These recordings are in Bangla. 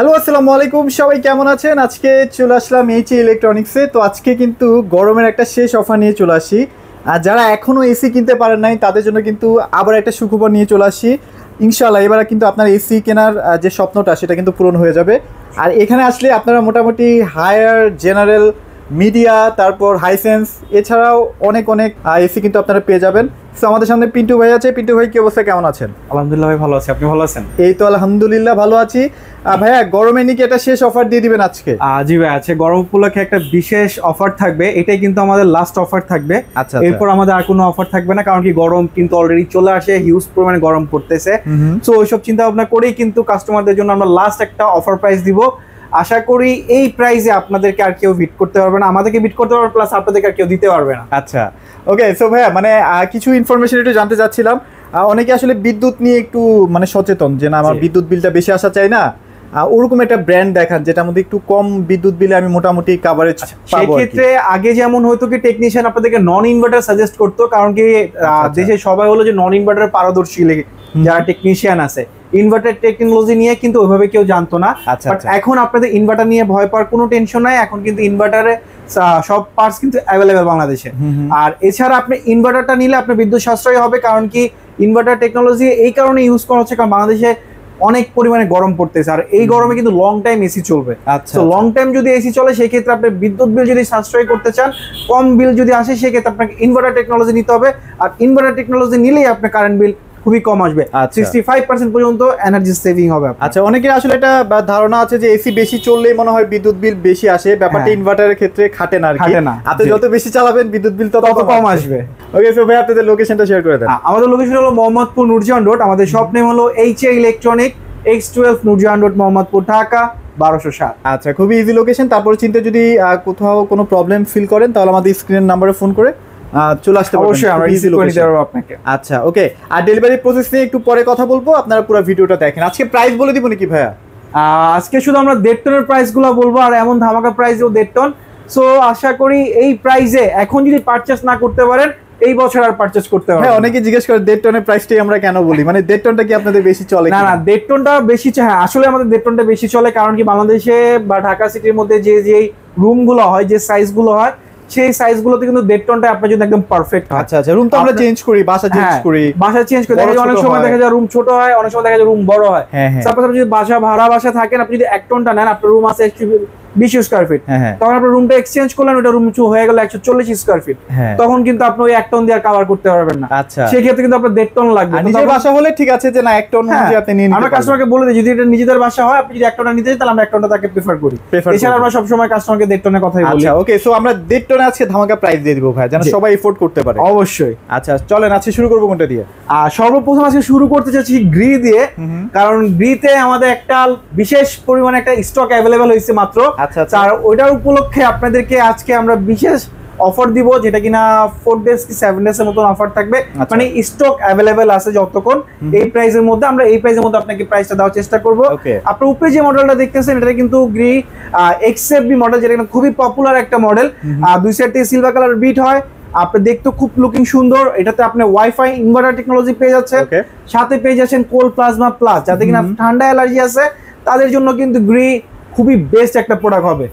হ্যালো, আসসালামু আলাইকুম। সবাই কেমন আছেন? আজকে চলে আসলাম এইচ ইলেকট্রনিক্সে। তো আজকে কিন্তু গরমের একটা শেষ অফার নিয়ে চলে আসি। আর যারা এখনও এসি কিনতে পারেন নাই তাদের জন্য কিন্তু আবার একটা সুখবর নিয়ে চলে আসি। ইনশাআল্লাহ এবার কিন্তু আপনার এসি কেনার যে স্বপ্নটা সেটা কিন্তু পূরণ হয়ে যাবে। আর এখানে আসলে আপনারা মোটামুটি হায়ার, জেনারেল, মিডিয়া, তারপর হাইসেন্স, এছাড়াও অনেক অনেক এসি কিন্তু আপনারা পেয়ে যাবেন। তো আমাদের সামনে পিন্টু ভাই আছে। পিন্টু ভাই, কি অবস্থা, কেমন আছেন? আলহামদুলিল্লাহ ভাই, ভালো আছি। আপনি ভালো আছেন? এই তো আলহামদুলিল্লাহ ভালো আছি। ভাইয়া, গরমে নাকি একটা শেষ অফার দিয়ে দিবেন আজকে? জি ভাই, আছে। গরম উপলক্ষে একটা বিশেষ অফার থাকবে। এটাই কিন্তু আমাদের লাস্ট অফার থাকবে। আচ্ছা, এরপর আমাদের আর কোনো অফার থাকবে না, কারণ কি গরম কিন্তু অলরেডি চলে আসে, হিউজ পরিমাণে গরম পড়তেছে। সো ওইসব চিন্তা ভাবনা করেই কিন্তু কাস্টমারদের জন্য আমরা লাস্ট একটা অফার প্রাইস দিব। আশা করি এই প্রাইসে আপনাদেরকে আর কেউ বিট করতে পারবে না, আমাদেরকে বিট করতে পারবে, প্লাস আপনাদেরকে আর কেউ দিতে পারবে না। আচ্ছা, ওকে। সো ভাইয়া, মানে কিছু ইনফরমেশন একটু জানতে চাচ্ছিলাম। অনেকে আসলে বিদ্যুৎ নিয়ে একটু মানে সচেতন, যে না আমার বিদ্যুৎ বিলটা বেশি আসা চাই না, ওরকম একটা ব্র্যান্ড দেখান যেটার মধ্যে একটু কম বিদ্যুৎ বিলে আমি মোটামুটি কাভারেজ পাবো। সেই ক্ষেত্রে আগে যেমন হয়তো কি টেকনিশিয়ান আপনাদেরকে নন ইনভার্টার সাজেস্ট করতো, কারণ কি দেশে সবাই হলো যে নন ইনভার্টার পারদর্শী যারা টেকনিশিয়ান আছে। ইনভার্টার টেকনোলজি নিয়ে কিন্তু ওইভাবে কেউ জানতো না। বাট এখন আপনাদের ইনভার্টার নিয়ে ভয় পাওয়ার কোনো টেনশন নাই। এখন কিন্তু ইনভার্টারে সব পার্টস কিন্তু অ্যাভেলেবেল বাংলাদেশে। আর এছাড়া আপনি ইনভার্টারটা নিলে আপনার বিদ্যুৎ সাশ্রয় হবে, কারণ কি ইনভার্টার টেকনোলজি এই কারণে ইউজ করা হচ্ছে কারণ বাংলাদেশে অনেক পরিমাণে গরম পড়তেছে, আর এই গরমে কিন্তু লং টাইম এসি চলবে। তো লং টাইম যদি এসি চলে, সেই ক্ষেত্রে আপনি বিদ্যুৎ বিল যদি সাশ্রয় করতে চান, কম বিল যদি আসে, সেই ক্ষেত্রে আপনাকে ইনভার্টার টেকনোলজি নিতে হবে। আর ইনভার্টার টেকনোলজি নিলেই আপনার কারেন্ট বিল খুবই কম আসবে। 65% পর্যন্ত এনার্জি সেভিং হবে। আচ্ছা, অনেকের আসলে একটা ধারণা আছে যে এসি বেশি চললেই মনে হয় বিদ্যুৎ বিল বেশি আসে। ব্যাপারটা ইনভার্টারের ক্ষেত্রে খাটে না আর কি। আপনি যত বেশি চালাবেন বিদ্যুৎ বিল তত কম আসবে। ওকে, সো ভাই আপনাদের লোকেশনটা শেয়ার করে দেন। আমাদের লোকেশন হলো মোহাম্মদপুর নুরজাহান রোড। আমাদের শপ নেম হলো H electronic, X12 Nurjahan road, Mohammadpur, Dhaka 1207। আচ্ছা, খুবই ইজি লোকেশন। তারপর চিন্তা যদি কোথাও কোনো প্রবলেম ফিল করেন তাহলে আমাদের স্ক্রিনের নাম্বারে ফোন করে চলে আসতে পারবেন। অবশ্যই আমরা ইজি করে দিতে পারবো আপনাকে। আচ্ছা, ওকে। আর ডেলিভারি প্রসেস নিয়ে একটু পরে কথা বলবো, আপনারা পুরো ভিডিওটা দেখেন। আজকে প্রাইস বলে দিব নাকি ভাইয়া? আজকে শুধু আমরা 1.5 টনের প্রাইসগুলো বলবো, আর এমন ধামাকা প্রাইসও 1.5 টন। সো আশা করি এই প্রাইসে এখন যদি পারচেজ না করতে পারেন, এই বছর আর পারচেজ করতে হবে। হ্যাঁ, অনেকে জিজ্ঞেস করে 1.5 টনের প্রাইসটাই আমরা কেন বলি, মানে 1.5 টনটা কি আপনাদের বেশি চলে? না, 1.5 টনটা বেশি। হ্যাঁ, আসলে আমাদের 1.5 টনটা বেশি চলে, কারণ কি বাংলাদেশে বা ঢাকা সিটির মধ্যে যে রুমগুলো হয়, যে সাইজগুলো হয়, সেই সাইজগুলোতে কিন্তু 1.5 টনটা আপনার জন্য একদম পারফেক্ট হয়। আচ্ছা, রুম তো আমরা চেঞ্জ করি, বাসা চেঞ্জ করি, অনেক সময় দেখা যায় রুম ছোট হয়, অনেক সময় দেখা যায় রুম বড় হয়। তারপর আপনি যদি বাসা থাকেন, আপনি যদি 1 টনটা নেন, আপনার রুম আছে 20 স্কয়ার ফিট, তখন আপনার রুমটা এক্সচেঞ্জ করলেন, ওটা রুম হয়ে গেল 140 স্কয়ার ফিট, তখন কিন্তু আপনি ওই 1 টন দিয়ে কভার করতে পারবেন না। আচ্ছা, সেই ক্ষেত্রে কিন্তু আপনার 1.5 টন লাগবে। নিজের বাসা হলে ঠিক আছে যে না 1 টন যদি আপনি নিয়ে নিতে পারেন। আমরা কাস্টমারকে বলে দিই, যদি এটা নিজেদের বাসা হয়, আপনি যদি 1 টনটা নিতে চান, তাহলে আমরা 1 টনটা তাকে প্রেফার করি। এছাড়া আমরা সব সময় কাস্টমারকে 1.5 টনের কথাই বলি। আচ্ছা, ওকে। সো আমরা 1.5 টনে আজকে ধামাকা প্রাইস দিয়ে দিব ভাই, যেন সবাই এফোর্ড করতে পারে। অবশ্যই। আচ্ছা, চলেন আজকে শুরু করব কোনটা দিয়ে? সর্বপ্রথম আজকে শুরু করতে চাচ্ছি গ্রি দিয়ে, কারণ গ্রিতে আমাদের একটা বিশেষ পরিমাণে একটা স্টক অ্যাভেলেবেল হয়েছে মাত্র। আচ্ছা, আর ওইটার উপলক্ষে আপনাদেরকে আজকে আমরা বিশেষ অফার দিব, যেটা কিনা 4 ডেজ কি 7 ডেজ এর মতন অফার থাকবে। মানে স্টক অ্যাভেলেবেল আছে যতক্ষণ এই প্রাইসের মধ্যে, আমরা এই প্রাইসের মধ্যে আপনাকে প্রাইসটা দেওয়ার চেষ্টা করব। আপনার উপরে যে মডেলটা দেখতেছেন, এটা কিন্তু গ্রি XFB মডেল, যেটা কিন্তু খুবই পপুলার একটা মডেল। দুই সাইডে সিলভার কালার বিট হয়, আপনি দেখতে খুব লুকিং সুন্দর। এটাতে আপনি ওয়াইফাই ইনভার্টার টেকনোলজি পেয়ে যাচ্ছেন, সাথে পেয়ে যাচ্ছেন কোল্ড প্লাজমা প্লাস, যাতে কিনা ঠান্ডা অ্যালার্জি আছে তাদের জন্য কিন্তু গ্রি খুবই বেস্ট একটা প্রোডাক্ট হবে।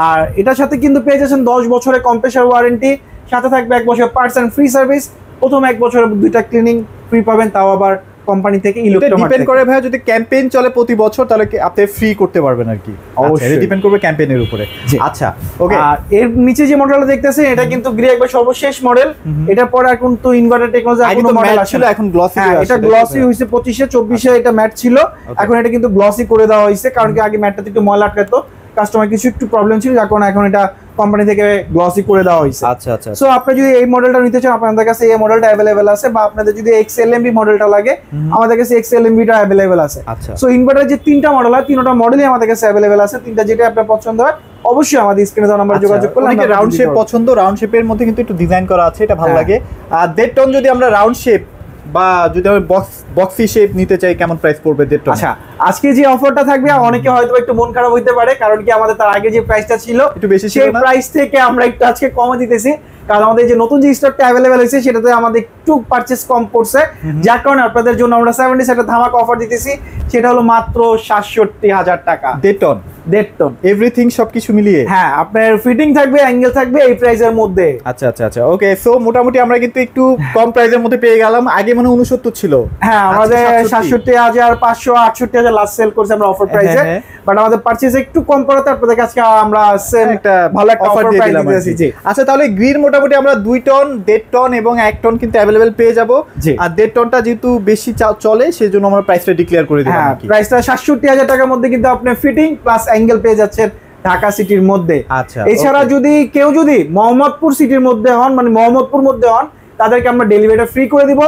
আর এটার সাথে কিন্তু পেয়ে যাচ্ছেন 10 বছরের কম্প্রেসার ওয়ারেন্টি, সাথে থাকবে 1 বছর পার্টস এন্ড ফ্রি সার্ভিস। প্রথম 1 বছরের 2টা ক্লিনিং ফ্রি পাবেন, তাও আবার কোম্পানি থেকে। ডিপেন্ড করে ভাই, যদি ক্যাম্পেইন চলে প্রতি বছর তাহলে আপনি ফ্রি করতে পারবেন আর কি। অবশ্যই ডিপেন্ড করবে ক্যাম্পেইনের উপরে। আচ্ছা, ওকে। আর এর নিচে যে মডেলটা দেখতেছেন, এটা কিন্তু গ্রি একবার সর্বশেষ মডেল। এটার পরে এখন তো ইনভার্টার টেকনোলজি কোনো মডেল ছিল, এখন গ্লসি। এটা গ্লসি হইছে 25-এ, 24-এ এটা ম্যাট ছিল, এখন এটা কিন্তু গ্লসি করে দেওয়া হয়েছে, কারণ কি আগে ম্যাটটা একটু ময়লা আটকাতো, কাস্টমার কিছু একটু প্রবলেম ছিল, যার কারণে এখন এটা কোম্পানি থেকে গ্লসি করে দেওয়া হয়েছে। আচ্ছা। সো আপনি যদি এই মডেলটা নিতে চান, আপনাদের কাছে এই মডেলটা অ্যাভেলেবেল আছে, বা আপনাদের যদি XLMB মডেলটা লাগে, আমাদের কাছে XLMB টা অ্যাভেলেবেল আছে। সো ইনভার্টার যে 3টা মডেল হয়, 3টা মডেলই আমাদের কাছে অ্যাভেলেবেল আছে। 3টা যেটা আপনার পছন্দ হয়, অবশ্যই আমাদের স্ক্রিনে দেওয়া নাম্বারে যোগাযোগ করলে। অনেকে রাউন্ড শেপ পছন্দ, রাউন্ড শেপের মধ্যে কিন্তু একটু ডিজাইন করা আছে, এটা ভালো লাগে। আর 1.5 টন যদি আমরা রাউন্ড শেপ বা যদি আমি বক্সি শেপ নিতে চাই, কেমন প্রাইস পড়বে 1.5 টন? আচ্ছা, আজকে যে অফারটা থাকবে, অনেকে হয়তো একটু মন খারাপ হইতে পারে, কারণ কি আমাদের তার আগে যে প্রাইসটা ছিল একটু বেশি ছিল, সেই প্রাইস থেকে আমরা একটু আজকে কমে দিতেছি। কারণ আমাদের যে নতুন যে স্টকটা অ্যাভেলেবেল হয়েছে সেটাতে আমাদের একটু পারচেস কম পড়ছে, যার কারণে আপনাদের জন্য আমরা 70 একটা ধামাকা অফার দিতেছি, সেটা হলো মাত্র ৬৭,০০০ টাকা। 1.5 টন এভরিথিং সবকিছু মিলিয়ে। হ্যাঁ, আপনার ফিটিং থাকবে, অ্যাঙ্গেল থাকবে এই প্রাইসের মধ্যে। আচ্ছা ওকে, সো মোটামুটি আমরা কিন্তু একটু কম প্রাইসের মধ্যে পেয়ে গেলাম। আগে মানে 69 ছিল। হ্যাঁ, আমাদের ৬৭,৫০০ ৬৮,০০০ লাস্ট সেল করছে আমরা অফার প্রাইসে, বাট আমাদের পারচেজ একটু কম পড়াতে আপনাদের কাছে আমরা সেম একটা ভালো একটা অফার দিয়ে প্রাইস দিলাম। দিতেছি। আচ্ছা, তাহলে গ্রিন মোটামুটি আমরা 2 টন, 1.5 টন এবং 1 টন কিন্তু अवेलेबल পেয়ে যাব। আর 1.5 টনটা যেহেতু বেশি চলে সেজন্য আমরা প্রাইসটা ডিক্লেয়ার করে দিলাম। হ্যাঁ, প্রাইসটা ৬৭,০০০ টাকার মধ্যে কিন্তু আপনি ফিটিং প্লাস অ্যাঙ্গেল পেয়ে যাচ্ছেন ঢাকা সিটির মধ্যে। আচ্ছা, এছাড়া যদি কেউ মোহাম্মদপুর সিটির মধ্যে হন, মানে মোহাম্মদপুর মধ্যে হন, তাদেরকে আমরা ডেলিভারিটা ফ্রি করে দিব।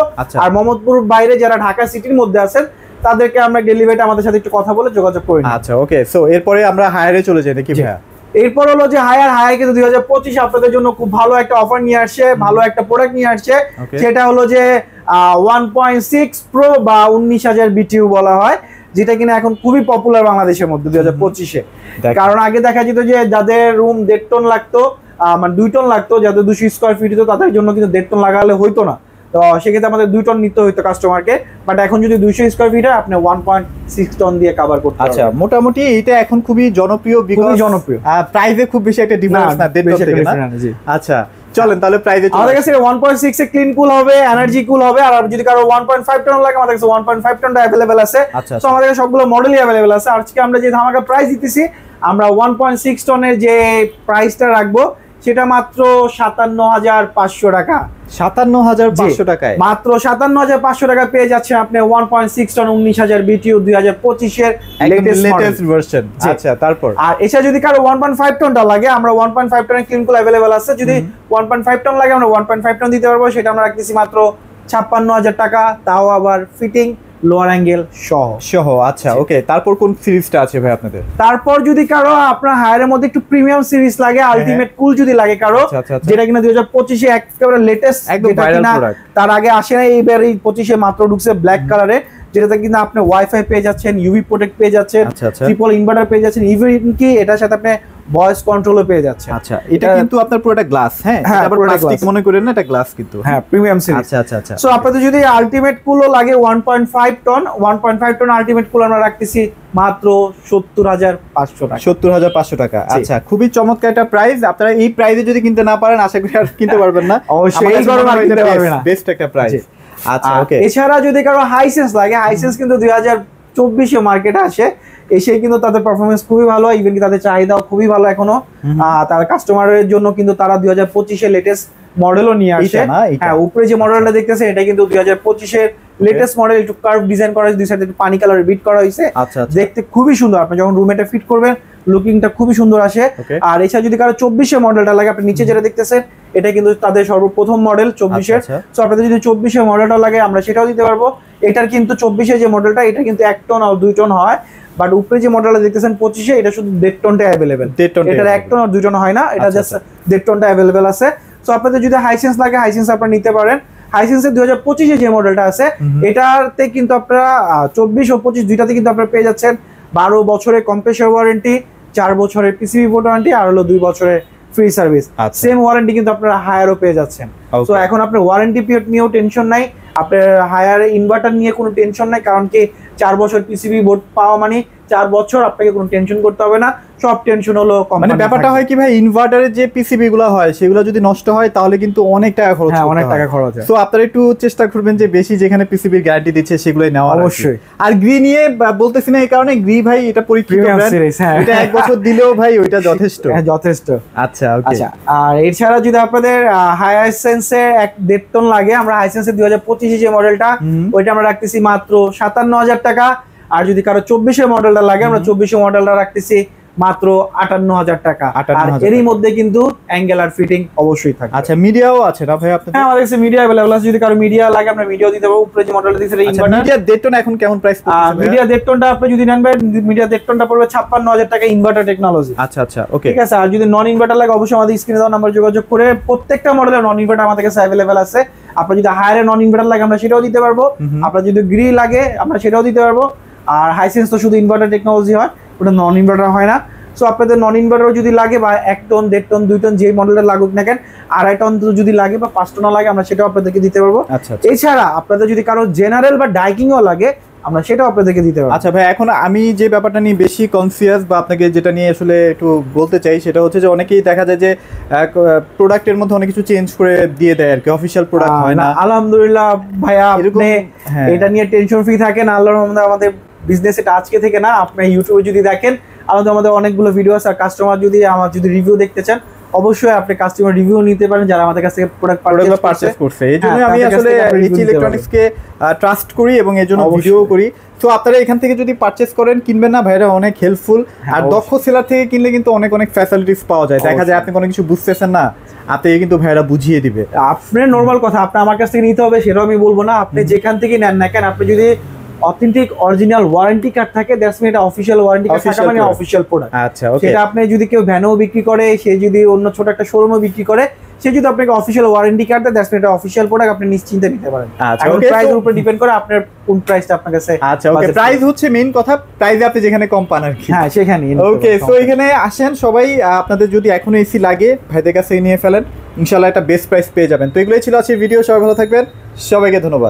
আর মোহাম্মদপুর বাইরে যারা ঢাকা সিটির মধ্যে আছেন তাদেরকে আমরা ডেলিভারিটা আমাদের সাথে একটু কথা বলে যোগাযোগ করে নিই। আচ্ছা ওকে, সো এরপরে আমরা হায়ারে চলে যাই নাকি ভাইয়া? এরপর হলো যে হায়ার কিন্তু 2025 আপনাদের জন্য খুব ভালো একটা অফার নিয়ে আসছে, ভালো একটা প্রোডাক্ট নিয়ে আসছে। সেটা হলো যে 1.6 প্রো বা 19,000 BTU বলা হয়, যেটা কিনা এখন খুবই পপুলার বাংলাদেশের মধ্যে 2025-এ। কারণ আগে দেখা যেত যে যাদের রুম 1.5 টন লাগতো, মানে 2 টন লাগতো, যাদের 200 স্কোয়ার ফিট হতো তাদের জন্য কিন্তু 1.5 টন লাগালে হইতো না। তো সেক্ষেত্রে আমাদের 2 টন নিতে হইতো কাস্টমারকে, বাট এখন যদি 200 স্কোয়ার ফিট হয় আপনি 1.6 টন দিয়ে কভার করতে পারবেন। আচ্ছা, মোটামুটি এটা এখন খুবই জনপ্রিয়, খুবই জনপ্রিয়। প্রাইসে খুব বেশি একটা ডিফারেন্স না 1.5 থেকে না। আচ্ছা চলেন তাহলে প্রাইসে আমাদের কাছে 1.6 এ ক্লিন কুল হবে, এনার্জি কুল হবে। আর যদি কারো 1.5 টন লাগে আমাদের কাছে 1.5 টনটা अवेलेबल আছে। তো আমাদের কাছে সবগুলো মডেলই अवेलेबल আছে। আজকে আমরা যে ধামাকা প্রাইস দিতেছি, আমরা 1.6 টনের যে প্রাইসটা রাখবো সেটা মাত্র ৫৭,৫০০ টাকা। ৫৭,৫০০ টাকায় মাত্র ৫৭,৫০০ টাকা পেয়ে যাচ্ছে আপনি 1.6 টন 19,000 BTU 2025 এর লেটেস্ট ভার্সন। আচ্ছা, তারপর আর এছাড়া যদি কারো 1.5 টনটা লাগে, আমরা 1.5 টনের ক্লিনকুল अवेलेबल আছে। যদি 1.5 টন লাগে আমরা 1.5 টন দিতে পারবো, সেটা আমরা রাখতেছি মাত্র ৫৬,০০০ টাকা, তাও আবার ফিটিং লোয়ার অ্যাঙ্গেল সহ। আচ্ছা ওকে, তারপর কোন সিরিজটা আছে ভাই আপনাদের? তারপর যদি কারো আপনার হায়ারের মধ্যে একটু প্রিমিয়াম সিরিজ লাগে, আলটিমেট কুল যদি লাগে কারো, যেটা কিনা 2025 এ একেবারে লেটেস্ট, যেটা কিনা তার আগে আসে না, এইবার এই 25 এ মাত্র ঢুকছে ব্ল্যাক কালারে, যেটাতে কিন্তু আপনি ওয়াইফাই পেয়ে যাচ্ছেন, ইউভি প্রোটেক্ট পেয়ে যাচ্ছেন, ট্রিপল ইনভার্টার পেয়ে যাচ্ছেন, ইভেন কি এটার সাথে আপনি ভয়েস কন্ট্রোলও পেয়ে যাচ্ছেন। আচ্ছা, এটা কিন্তু আপনার পুরোটা গ্লাস। হ্যাঁ, এটা আবার প্লাস্টিক মনে করেন না, এটা গ্লাস কিন্তু। হ্যাঁ, প্রিমিয়াম সিরিজ। আচ্ছা সো আপনাদের যদি আলটিমেট কুলও লাগে 1.5 টন আলটিমেট কুল আমরা রাখতেছি মাত্র ৭০,৫০০ টাকা। ৭০,৫০০ টাকা। আচ্ছা, খুবই চমৎকার একটা প্রাইস। আপনারা এই প্রাইসে যদি কিনতে না পারেন আশা করি আর কিনতে পারবেন না। অবশ্যই এই গরমে আর কিনতে পারবেন না। বেস্ট একটা প্রাইস। আচ্ছা ওকে, এছাড়া যদি কারো হাইসেন্স লাগে, হাইসেন্স কিন্তু 2024 এ মার্কেটে আসে, এসে কিন্তু তাদের পারফরমেন্স খুবই ভালো, ইভেন কি তাদের চাহিদাও খুবই ভালো এখনো। তার কাস্টমারের জন্য কিন্তু তারা 2025 এর লেটেস্ট মডেলও নিয়ে আসে। হ্যাঁ, উপরে যে মডেলটা দেখতেছেন এটা কিন্তু 2025 এর লেটেস্ট মডেল, একটু কার্ভ ডিজাইন করা হয়েছে, দুই সাইডে পানি কালার বিট করা হয়েছে। দেখতে খুবই সুন্দর, আপনি যখন রুমে এটা ফিট করবেন লুকিংটা খুবই সুন্দর আসে। আর এছাড়া যদি কারো 24 এর মডেলটা লাগে, আপনি নিচে যেটা দেখতেছেন এটা কিন্তু তাদের সর্বপ্রথম মডেল 24 এর। সো আপনাদের যদি 24 এর মডেলটা লাগে আমরা সেটাও দিতে পারবো। এটার কিন্তু 24 এর যে মডেলটা এটা কিন্তু 1 টন আর 2 টন হয়, বাট উপরে যে মডেলটা দেখতেছেন 25 এ এটা শুধু 1.5 টনটা अवेलेबल। এটা 1 টন আর 2 টন হয় না, এটা জাস্ট 1.5 টনটা अवेलेबल আছে। সো আপনাদের যদি হাইসেন্স লাগে হাইসেন্স আপনারা নিতে পারেন। হাইসেন্সের 2025 এ যে মডেলটা আছে এটাতে কিন্তু আপনারা 24 ও 25 দুইটাতে কিন্তু আপনারা পেয়ে যাচ্ছেন 12 বছরের কম্প্রেসর ওয়ারেন্টি, 4 বছরের পিসিবি বোর্ড ওয়ারেন্টি, আর হলো 2 বছরের ফ্রি সার্ভিস। সেম ওয়ারেন্টি কিন্তু আপনারা হায়ারও পেয়ে যাচ্ছেন। সো এখন আপনার ওয়ারেন্টি পিরিয়ড নিয়েও টেনশন নাই, আপনার হায়ার ইনভার্টার নিয়ে কোনো টেনশন নাই, কারণ কি 4 বছর পিসিবি বোর্ড পাওয়া মানে 4 বছর আপনাকে কোনো টেনশন করতে হবে না। সব টেনশন হলো মানে ব্যাপারটা হয় কি ভাই, ইনভার্টারের যে পিসিবি গুলো হয় সেগুলো যদি নষ্ট হয় তাহলে কিন্তু অনেক টাকা খরচ হয়। অনেক টাকা খরচ হয়। সো আপনারা একটু চেষ্টা করবেন যে বেশি যেখানে পিসিবির গ্যারান্টি দিচ্ছে সেগুলোই নেওয়া। অবশ্যই। আর গ্রি নিয়ে বলতেছি না এই কারণে, গ্রি ভাই এটা পরীক্ষিত ব্র্যান্ড, এটা 1 বছর দিলেও ভাই ওইটা যথেষ্ট। যথেষ্ট। আচ্ছা ওকে। আচ্ছা, আর এছাড়া যদি আপনাদের হাইসেন্সে 1.5 টন লাগে, আমরা হাইসেন্সে 2025 যে মডেলটা ওইটা আমরা রাখতেছি মাত্র ৫৭,০০০ টাকা। আর যদি কারো 24 এর মডেলটা লাগে আমরা 24 এর মডেলটা রাখতেছি মাত্র ৫৮,০০০ টাকা। আর এরই মধ্যে কিন্তু অ্যাঙ্গেল আর ফিটিং অবশ্যই থাকে। আচ্ছা, মিডিয়াও আছে না ভাই আপনাদের? হ্যাঁ, আমাদের কাছে মিডিয়া अवेलेबल আছে। যদি কারো মিডিয়া লাগে আমরা মিডিয়া দিতে পারবো। উপরে যে মডেলটা দিয়েছে ইনভার্টার, মিডিয়া 1.5 টন এখন কেমন প্রাইস পড়ছে? মিডিয়া 1.5 টনটা আপনি যদি নেন ভাই, মিডিয়া 1.5 টনটা পড়বে ৫৬,০০০ টাকা ইনভার্টার টেকনোলজি। আচ্ছা ওকে, ঠিক আছে। আর যদি নন ইনভার্টার লাগে অবশ্যই আমাদের স্ক্রিনে দেওয়া নাম্বার যোগাযোগ করে, প্রত্যেকটা মডেলের নন ইনভার্টার আমাদের কাছে अवेलेबल আছে। আপনার যদি হায়ারে নন ইনভার্টার লাগে আমরা সেটাও দিতে পারবো, আপনার যদি গ্রি লাগে আমরা সেটাও দিতে পারবো। আর হাইসেন্স তো শুধু ইনভার্টার টেকনোলজি হয়, ওটা নন ইনভার্টার হয় না। সো আপনাদের নন ইনভার্টারও যদি লাগে বা 1 টন 1.5 টন 2 টন যে মডেলের লাগুক না কেন, 2.5 টন যদি লাগে বা 5 টনও লাগে আমরা সেটাও আপনাদেরকে দিতে পারবো। আচ্ছা এছাড়া আপনাদের যদি কারো জেনারেল বা ডাইকিংও লাগে আমরা সেটাও আপনাদেরকে দিতে পারবো। আচ্ছা ভাই, এখন আমি যে ব্যাপারটা নিয়ে বেশি কনসিয়াস বা আপনাকে যেটা নিয়ে আসলে একটু বলতে চাই সেটা হচ্ছে যে অনেকেই দেখা যায় যে প্রোডাক্টের মধ্যে অনেক কিছু চেঞ্জ করে দিয়ে দেয় আর কি, অফিশিয়াল প্রোডাক্ট হয় না। আলহামদুলিল্লাহ ভাইয়া, এরকম, আপনি হ্যাঁ। এটা নিয়ে টেনশন ফ্রি থাকেন। আল্লাহর রহমতে আমাদের বিজনেস এটা আজকে থেকে না, আপনি ইউটিউবে যদি দেখেন আমাদের অনেকগুলো ভিডিও আছে। আর কাস্টমার যদি রিভিউ দেখতে চান অবশ্যই আপনি কাস্টমার রিভিউ নিতে পারেন যারা আমাদের কাছ থেকে প্রোডাক্ট পারচেজ করছে। এই জন্য হ্যাঁ, আমি তাদের কাছ আসলে থেকে আপনি এইচ review নিতে ইলেকট্রনিক্স কে ট্রাস্ট করি এবং এর জন্য অবশ্যই। ভিডিও করি। তো আপনারা এখান থেকে যদি পারচেজ করেন, কিনবেন না, ভাইরা অনেক হেল্পফুল। হ্যাঁ, আর দক্ষ অবশ্যই। সেলার থেকে কিনলে কিন্তু অনেক অনেক ফ্যাসিলিটিস পাওয়া যায়। দেখা যায় অবশ্যই। আপনি কোনো কিছু বুঝতেছেন না, আপনি কিন্তু ভাইরা বুঝিয়ে দিবে। আপনার নরমাল কথা, আপনি আমার কাছ থেকে নিতে হবে সেটাও আমি বলবো না। আপনি যেখান থেকে নেন না কেন, আপনি যদি অথেন্টিক অরিজিনাল ওয়ারেন্টি কার্ড থাকে, দ্যাটস মিন এটা অফিশিয়াল ওয়ারেন্টি কার্ড থাকা মানে অফিশিয়াল প্রোডাক্ট। আচ্ছা, ওকে। সেটা আপনি যদি কেউ ভ্যানও বিক্রি করে, সে যদি অন্য ছোট একটা শোরুমও বিক্রি করে, সে যদি আপনাকে অফিশিয়াল ওয়ারেন্টি কার্ড দেয়, দ্যাটস মিন এটা অফিশিয়াল প্রোডাক্ট, আপনি নিশ্চিন্তে নিতে পারেন। আচ্ছা, এখন ওকে। প্রাইসের উপর ডিপেন্ড করে আপনার কোন প্রাইসটা আপনার কাছে। আচ্ছা, ওকে। budget প্রাইস হচ্ছে মেইন কথা, প্রাইসে আপনি যেখানে কম পান আর কি। হ্যাঁ, সেখানেই নিতে ওকে। পারেন। সো এখানে আসেন সবাই, আপনাদের যদি এখনো এসি লাগে ভাইদের কাছে নিয়ে ফেলেন, ইনশাআল্লাহ একটা বেস্ট প্রাইস পেয়ে যাবেন। তো এগুলোই ছিল আজকের ভিডিও। সবাই ভালো থাকবেন, সবাইকে ধন্যবাদ।